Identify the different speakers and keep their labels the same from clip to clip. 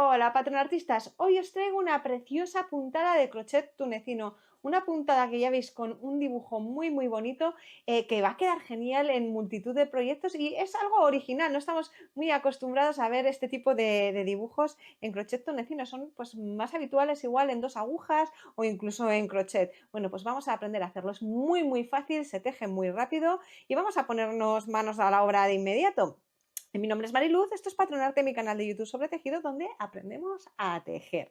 Speaker 1: Hola patronartistas, hoy os traigo una preciosa puntada de crochet tunecino, una puntada que ya veis con un dibujo muy bonito que va a quedar genial en multitud de proyectos y es algo original, no estamos muy acostumbrados a ver este tipo de dibujos en crochet tunecino, son pues más habituales igual en 2 agujas o incluso en crochet. Bueno, pues vamos a aprender a hacerlo, es muy fácil, se teje muy rápido y vamos a ponernos manos a la obra de inmediato. Mi nombre es Mariluz, esto es Patronarte, mi canal de YouTube sobre tejido, donde aprendemos a tejer.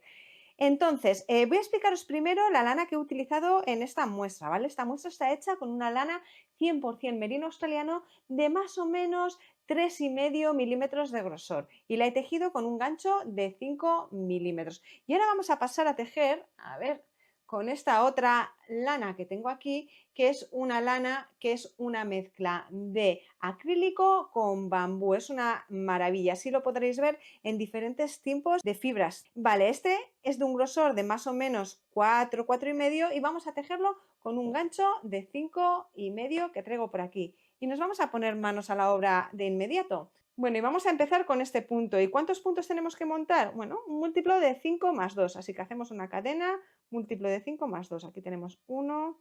Speaker 1: Entonces, voy a explicaros primero la lana que he utilizado en esta muestra, ¿vale? Esta muestra está hecha con una lana 100% merino australiano de más o menos 3,5 milímetros de grosor y la he tejido con un gancho de 5 milímetros. Y ahora vamos a pasar a tejer, a ver, con esta otra lana que tengo aquí, que es una lana que es una mezcla de acrílico con bambú. Es una maravilla, así lo podréis ver en diferentes tipos de fibras. Vale, este es de un grosor de más o menos 4,5 y vamos a tejerlo con un gancho de 5,5 que traigo por aquí. Y nos vamos a poner manos a la obra de inmediato. Bueno, y vamos a empezar con este punto. ¿Y cuántos puntos tenemos que montar? Bueno, un múltiplo de 5 más 2, así que hacemos una cadena, múltiplo de 5 más 2. Aquí tenemos 1,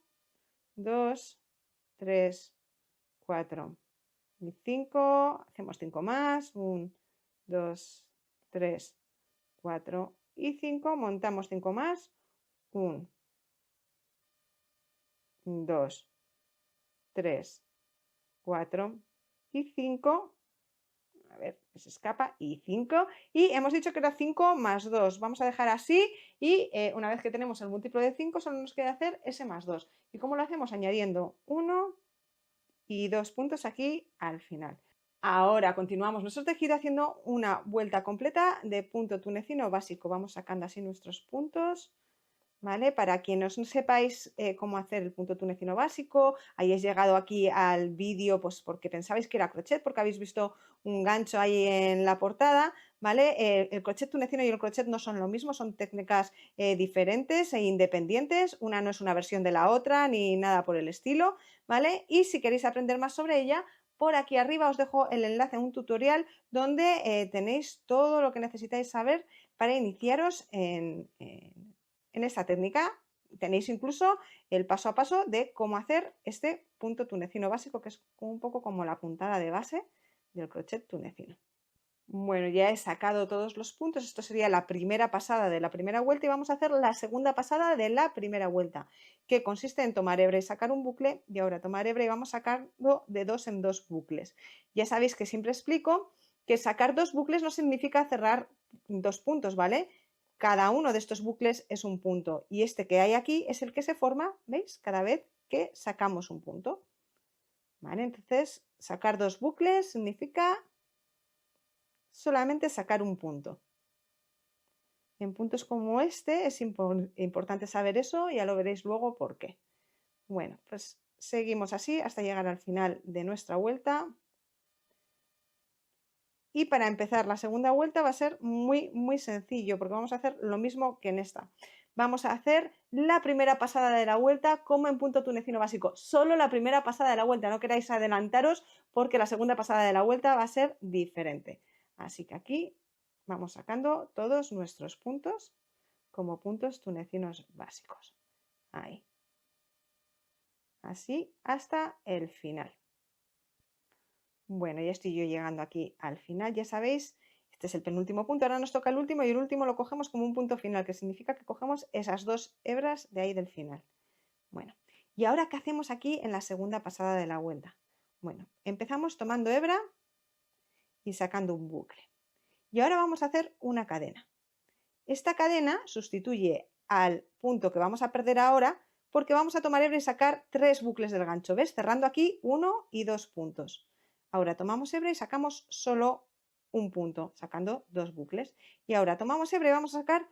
Speaker 1: 2, 3, 4 y 5. Hacemos 5 más, 1, 2, 3, 4 y 5. Montamos 5 más, 1, 2, 3, 4 y 5. A ver, se escapa, y 5. Y hemos dicho que era 5 más 2. Vamos a dejar así y una vez que tenemos el múltiplo de 5 solo nos queda hacer ese más 2. ¿Y cómo lo hacemos? Añadiendo 1 y 2 puntos aquí al final. Ahora continuamos nuestro tejido haciendo una vuelta completa de punto tunecino básico. Vamos sacando así nuestros puntos. ¿Vale? Para quienes no sepáis cómo hacer el punto tunecino básico, hayáis llegado aquí al vídeo pues porque pensabais que era crochet, porque habéis visto un gancho ahí en la portada, ¿vale? El crochet tunecino y el crochet no son lo mismo, son técnicas diferentes e independientes, una no es una versión de la otra ni nada por el estilo, ¿vale? Y si queréis aprender más sobre ella, por aquí arriba os dejo el enlace a un tutorial donde tenéis todo lo que necesitáis saber para iniciaros en esta técnica. Tenéis incluso el paso a paso de cómo hacer este punto tunecino básico, que es un poco como la puntada de base del crochet tunecino. Bueno, ya he sacado todos los puntos, esto sería la primera pasada de la primera vuelta y vamos a hacer la segunda pasada de la primera vuelta, que consiste en tomar hebra y sacar un bucle, y ahora tomar hebra y vamos sacando de 2 en 2 bucles. Ya sabéis que siempre explico que sacar 2 bucles no significa cerrar 2 puntos, ¿vale? Cada uno de estos bucles es un punto y este que hay aquí es el que se forma, ¿veis? Cada vez que sacamos un punto. ¿Vale? Entonces, sacar 2 bucles significa solamente sacar un punto. En puntos como este es importante saber eso, ya lo veréis luego por qué. Bueno, pues seguimos así hasta llegar al final de nuestra vuelta. Y para empezar la segunda vuelta va a ser muy sencillo porque vamos a hacer lo mismo que en esta. Vamos a hacer la primera pasada de la vuelta como en punto tunecino básico. Solo la primera pasada de la vuelta, no queráis adelantaros porque la segunda pasada de la vuelta va a ser diferente. Así que aquí vamos sacando todos nuestros puntos como puntos tunecinos básicos. Ahí. Así hasta el final. Bueno, ya estoy yo llegando aquí al final, ya sabéis, este es el penúltimo punto, ahora nos toca el último y el último lo cogemos como un punto final, que significa que cogemos esas 2 hebras de ahí del final. Bueno, ¿y ahora qué hacemos aquí en la segunda pasada de la vuelta? Bueno, empezamos tomando hebra y sacando un bucle. Y ahora vamos a hacer una cadena. Esta cadena sustituye al punto que vamos a perder ahora porque vamos a tomar hebra y sacar 3 bucles del gancho, ¿ves? Cerrando aquí 1 y 2 puntos. Ahora tomamos hebra y sacamos solo un punto, sacando 2 bucles. Y ahora tomamos hebra y vamos a sacar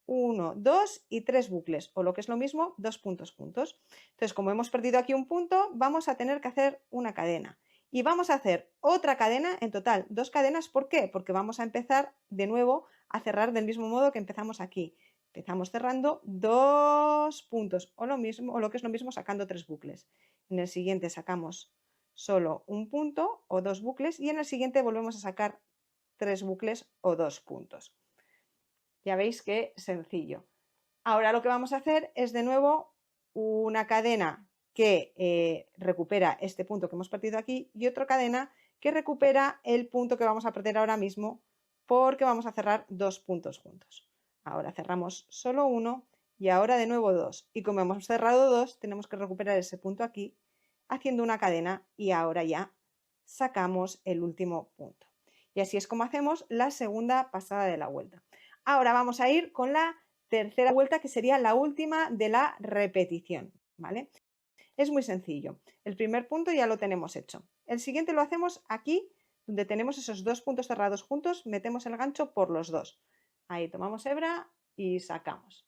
Speaker 1: 1, 2 y 3 bucles, o lo que es lo mismo, 2 puntos juntos. Entonces, como hemos perdido aquí un punto, vamos a tener que hacer una cadena. Y vamos a hacer otra cadena, en total 2 cadenas. ¿Por qué? Porque vamos a empezar de nuevo a cerrar del mismo modo que empezamos aquí. Empezamos cerrando 2 puntos, o lo mismo, o lo que es lo mismo, sacando 3 bucles. En el siguiente sacamos solo un punto o 2 bucles y en el siguiente volvemos a sacar 3 bucles o 2 puntos. Ya veis qué sencillo. Ahora lo que vamos a hacer es de nuevo una cadena que recupera este punto que hemos perdido aquí y otra cadena que recupera el punto que vamos a perder ahora mismo porque vamos a cerrar dos puntos juntos. Ahora cerramos solo uno y ahora de nuevo dos. Y como hemos cerrado dos, tenemos que recuperar ese punto aquí haciendo una cadena y ahora ya sacamos el último punto. Y así es como hacemos la segunda pasada de la vuelta. Ahora vamos a ir con la tercera vuelta, que sería la última de la repetición, ¿vale? Es muy sencillo. El primer punto ya lo tenemos hecho. El siguiente lo hacemos aquí, donde tenemos esos dos puntos cerrados juntos, metemos el gancho por los dos. Ahí tomamos hebra y sacamos.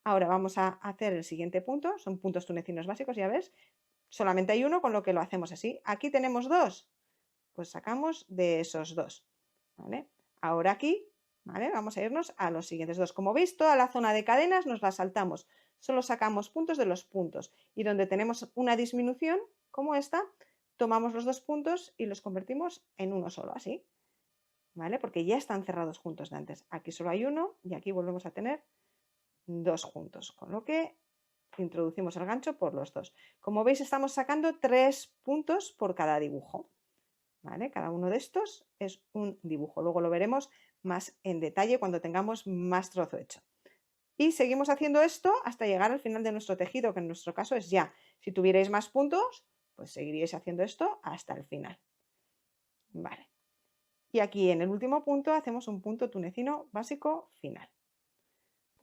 Speaker 1: Ahora vamos a hacer el siguiente punto, son puntos tunecinos básicos, ya ves. Solamente hay uno, con lo que lo hacemos así. Aquí tenemos dos, pues sacamos de esos dos, ¿vale? Ahora aquí, ¿vale? Vamos a irnos a los siguientes dos. Como veis, toda la zona de cadenas nos la saltamos. Solo sacamos puntos de los puntos. Y donde tenemos una disminución, como esta, tomamos los dos puntos y los convertimos en uno solo, así, ¿vale? Porque ya están cerrados juntos de antes. Aquí solo hay uno y aquí volvemos a tener dos juntos, con lo que introducimos el gancho por los dos. Como veis, estamos sacando 3 puntos por cada dibujo, ¿vale? Cada uno de estos es un dibujo. Luego lo veremos más en detalle cuando tengamos más trozo hecho. Y seguimos haciendo esto hasta llegar al final de nuestro tejido, que en nuestro caso es ya. Si tuvierais más puntos, pues seguiríais haciendo esto hasta el final. Vale. Y aquí en el último punto hacemos un punto tunecino básico final.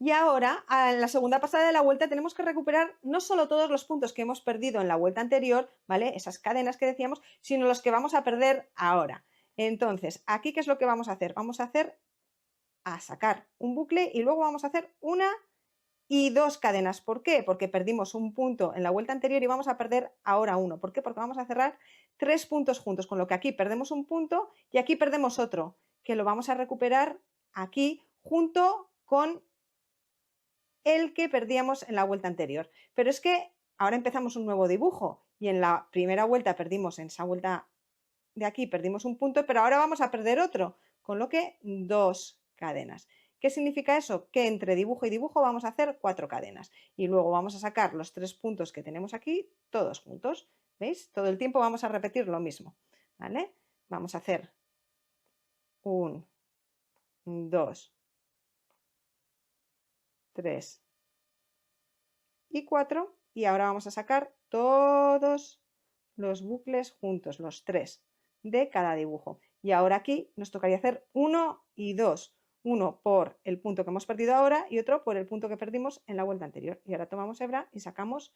Speaker 1: Y ahora, en la segunda pasada de la vuelta, tenemos que recuperar no solo todos los puntos que hemos perdido en la vuelta anterior, ¿vale? Esas cadenas que decíamos, sino los que vamos a perder ahora. Entonces, aquí, ¿qué es lo que vamos a hacer? Vamos a sacar un bucle y luego vamos a hacer una y dos cadenas. ¿Por qué? Porque perdimos un punto en la vuelta anterior y vamos a perder ahora uno. ¿Por qué? Porque vamos a cerrar 3 puntos juntos, con lo que aquí perdemos un punto y aquí perdemos otro, que lo vamos a recuperar aquí junto con el que perdíamos en la vuelta anterior. Pero es que ahora empezamos un nuevo dibujo y en la primera vuelta perdimos, en esa vuelta de aquí perdimos un punto, pero ahora vamos a perder otro, con lo que 2 cadenas. ¿Qué significa eso? Que entre dibujo y dibujo vamos a hacer 4 cadenas y luego vamos a sacar los 3 puntos que tenemos aquí todos juntos. ¿Veis? Todo el tiempo vamos a repetir lo mismo, ¿vale? Vamos a hacer 1, 2, 3 y 4 y ahora vamos a sacar todos los bucles juntos, los 3 de cada dibujo. Y ahora aquí nos tocaría hacer 1 y 2, uno por el punto que hemos perdido ahora y otro por el punto que perdimos en la vuelta anterior. Y ahora tomamos hebra y sacamos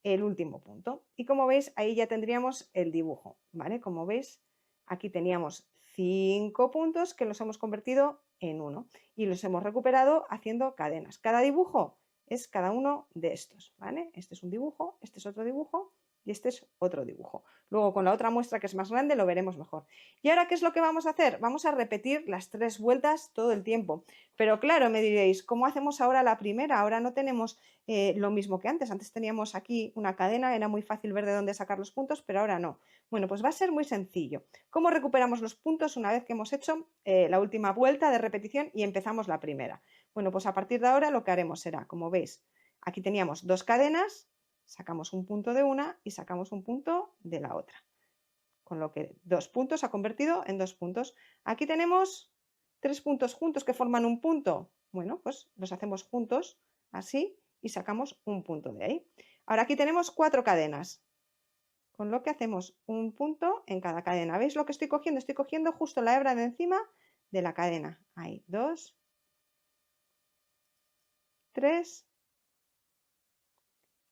Speaker 1: el último punto. Y como veis, ahí ya tendríamos el dibujo, ¿vale? Como veis, aquí teníamos 5 puntos que los hemos convertido en 1 y los hemos recuperado haciendo cadenas. Cada dibujo es cada uno de estos, ¿vale? Este es un dibujo, este es otro dibujo y este es otro dibujo. Luego con la otra muestra que es más grande lo veremos mejor. ¿Y ahora qué es lo que vamos a hacer? Vamos a repetir las 3 vueltas todo el tiempo. Pero claro, me diréis, ¿cómo hacemos ahora la primera? Ahora no tenemos lo mismo que antes. Antes teníamos aquí una cadena, era muy fácil ver de dónde sacar los puntos, pero ahora no. Bueno, pues va a ser muy sencillo. ¿Cómo recuperamos los puntos una vez que hemos hecho la última vuelta de repetición y empezamos la primera? Bueno, pues a partir de ahora lo que haremos será, como veis, aquí teníamos 2 cadenas, sacamos un punto de una y sacamos un punto de la otra. Con lo que 2 puntos se ha convertido en 2 puntos. Aquí tenemos 3 puntos juntos que forman un punto. Bueno, pues los hacemos juntos, así, y sacamos un punto de ahí. Ahora aquí tenemos 4 cadenas, con lo que hacemos un punto en cada cadena. ¿Veis lo que estoy cogiendo? Estoy cogiendo justo la hebra de encima de la cadena. Ahí, 2, 3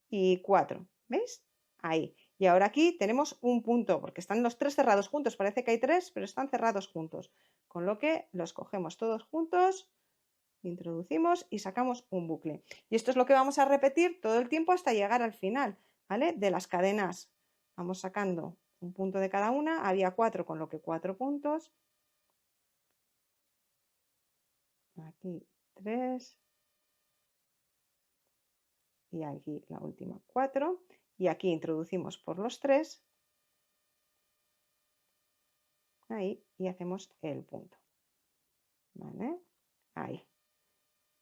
Speaker 1: y 4. ¿Veis? Ahí. Y ahora aquí tenemos un punto, porque están los 3 cerrados juntos. Parece que hay 3, pero están cerrados juntos. Con lo que los cogemos todos juntos, introducimos y sacamos un bucle. Y esto es lo que vamos a repetir todo el tiempo hasta llegar al final, ¿vale? De las cadenas. Vamos sacando un punto de cada una. Había 4, con lo que 4 puntos. Aquí 3. Y aquí la última 4. Y aquí introducimos por los 3. Ahí, y hacemos el punto. ¿Vale? Ahí.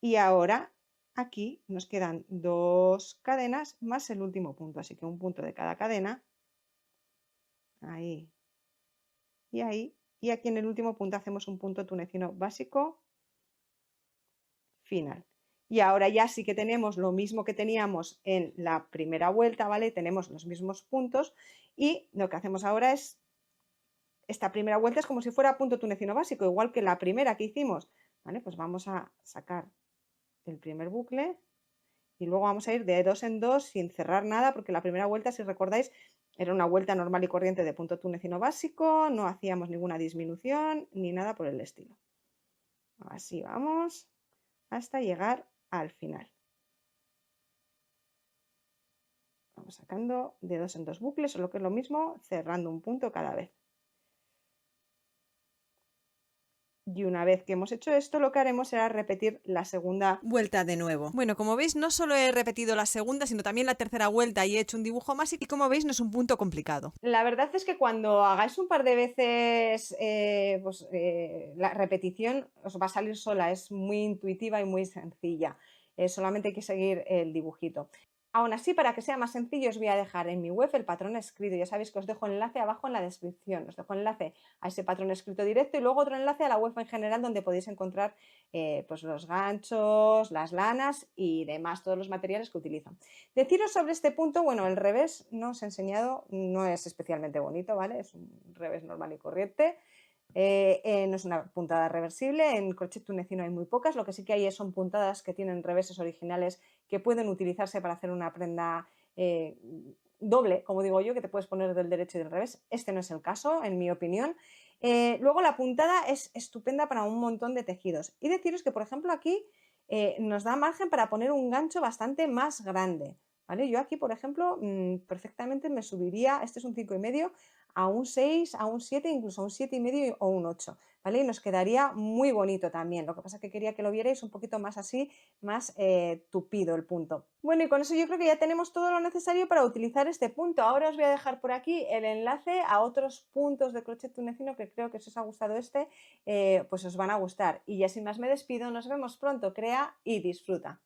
Speaker 1: Y ahora aquí nos quedan 2 cadenas más el último punto, así que un punto de cada cadena, ahí y ahí, y aquí en el último punto hacemos un punto tunecino básico final. Y ahora ya sí que tenemos lo mismo que teníamos en la primera vuelta, ¿vale? Tenemos los mismos puntos y lo que hacemos ahora es, esta primera vuelta es como si fuera punto tunecino básico, igual que la primera que hicimos, ¿vale? Pues vamos a sacar el primer bucle y luego vamos a ir de 2 en 2 sin cerrar nada, porque la primera vuelta, si recordáis, era una vuelta normal y corriente de punto tunecino básico, no hacíamos ninguna disminución ni nada por el estilo. Así vamos hasta llegar al final. Vamos sacando de 2 en 2 bucles, o lo que es lo mismo, cerrando un punto cada vez. Y una vez que hemos hecho esto, lo que haremos será repetir la segunda vuelta de nuevo. Bueno, como veis, no solo he repetido la segunda, sino también la tercera vuelta y he hecho un dibujo más y como veis no es un punto complicado. La verdad es que cuando hagáis un par de veces la repetición os va a salir sola, es muy intuitiva y muy sencilla. Solamente hay que seguir el dibujito. Aún así, para que sea más sencillo, os voy a dejar en mi web el patrón escrito. Ya sabéis que os dejo el enlace abajo en la descripción. Os dejo el enlace a ese patrón escrito directo y luego otro enlace a la web en general donde podéis encontrar pues los ganchos, las lanas y demás, todos los materiales que utilizo. Deciros sobre este punto, bueno, el revés no os he enseñado, no es especialmente bonito, ¿vale? Es un revés normal y corriente. No es una puntada reversible, en crochet tunecino hay muy pocas, lo que sí que hay son puntadas que tienen reveses originales que pueden utilizarse para hacer una prenda doble, como digo yo, que te puedes poner del derecho y del revés. Este no es el caso, en mi opinión. Luego la puntada es estupenda para un montón de tejidos. Y deciros que, por ejemplo, aquí nos da margen para poner un gancho bastante más grande. ¿Vale? Yo aquí, por ejemplo, perfectamente me subiría, este es un 5,5, a un 6, a un 7, incluso a un 7,5 o un 8, ¿vale? Y nos quedaría muy bonito también. Lo que pasa es que quería que lo vierais un poquito más así, más tupido el punto. Bueno, y con eso yo creo que ya tenemos todo lo necesario para utilizar este punto. Ahora os voy a dejar por aquí el enlace a otros puntos de crochet tunecino que creo que si os ha gustado este, pues os van a gustar. Y ya sin más me despido, nos vemos pronto. Crea y disfruta.